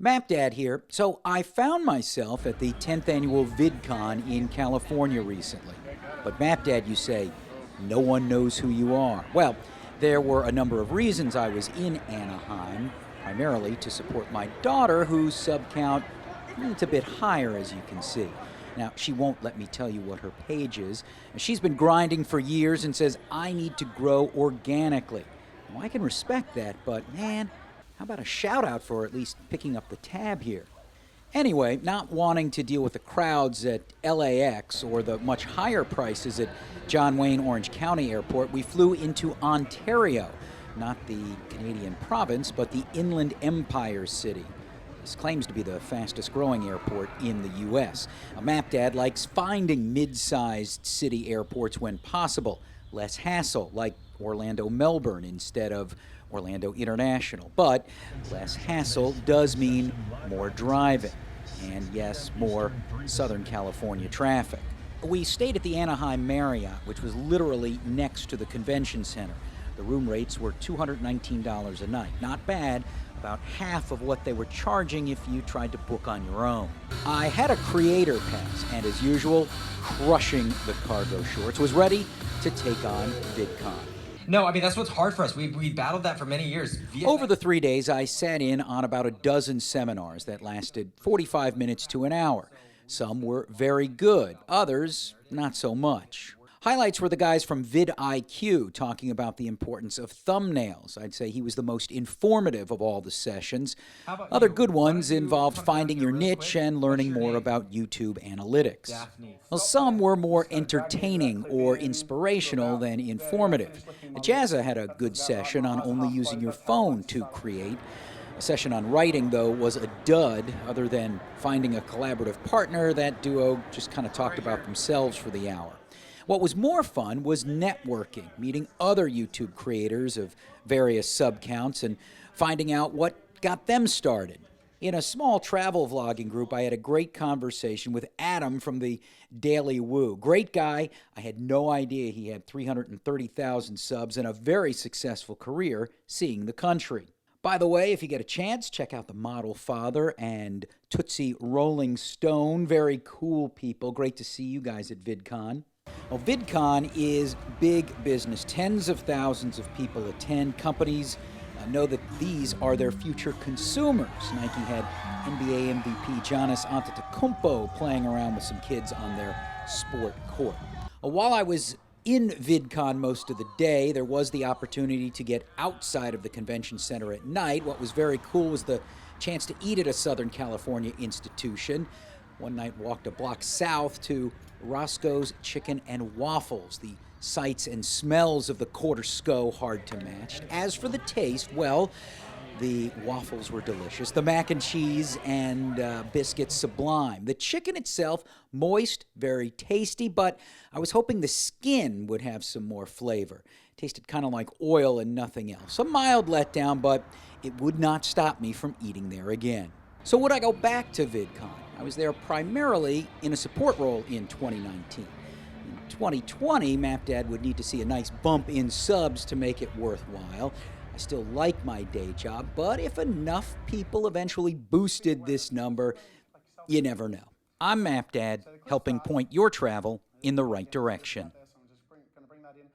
MapDad here. So I found myself at the 10th annual Vidcon in California recently. But MapDad, you say, no one knows who you are. Well, there were a number of reasons I was in Anaheim, primarily to support my daughter, whose sub count it's a bit higher, as you can see. Now, she won't let me tell you what her page is. She's been grinding for years and says, I need to grow organically. Well, I can respect that, but man, how about a shout out for at least picking up the tab here? Anyway, not wanting to deal with the crowds at LAX or the much higher prices at John Wayne Orange County Airport, we flew into Ontario, not the Canadian province, but the Inland Empire city. This claims to be the fastest growing airport in the U.S. MapDad likes finding mid-sized city airports when possible. Less hassle, like Orlando Melbourne instead of Orlando International. But less hassle does mean more driving. And yes, more Southern California traffic. We stayed at the Anaheim Marriott, which was literally next to the convention center. The room rates were $219 a night. Not bad. About half of what they were charging if you tried to book on your own. I had a creator pass, and as usual, crushing the cargo shorts, was ready to take on VidCon. No, I mean, that's what's hard for us. We battled that for many years. Over the 3 days, I sat in on about a dozen seminars that lasted 45 minutes to an hour. Some were very good, others not so much. Highlights were the guys from vidIQ talking about the importance of thumbnails. I'd say he was the most informative of all the sessions. Other good ones involved finding your niche and learning more about YouTube analytics. Well, some were more entertaining or inspirational than informative. Jazza had a good session on only using your phone to create. A session on writing, though, was a dud. Other than finding a collaborative partner, that duo just kind of talked about themselves for the hour. What was more fun was networking, meeting other YouTube creators of various sub-counts and finding out what got them started. In a small travel vlogging group, I had a great conversation with Adam from the Daily Woo. Great guy. I had no idea he had 330,000 subs and a very successful career seeing the country. By the way, if you get a chance, check out the Model Father and Tootsie Rolling Stone. Very cool people. Great to see you guys at VidCon. Well, VidCon is big business. Tens of thousands of people attend. Companies know that these are their future consumers. Nike had NBA MVP Giannis Antetokounmpo playing around with some kids on their sport court. While I was in VidCon most of the day, there was the opportunity to get outside of the convention center at night. What was very cool was the chance to eat at a Southern California institution. One night walked a block south to Roscoe's Chicken and Waffles. The sights and smells of the Quarter Sco hard to match. As for the taste, well, the waffles were delicious. The mac and cheese and biscuits sublime. The chicken itself, moist, very tasty, but I was hoping the skin would have some more flavor. Tasted kind of like oil and nothing else. A mild letdown, but it would not stop me from eating there again. So would I go back to VidCon? I was there primarily in a support role in 2019. In 2020, MapDad would need to see a nice bump in subs to make it worthwhile. I still like my day job, but if enough people eventually boosted this number, you never know. I'm MapDad, helping point your travel in the right direction.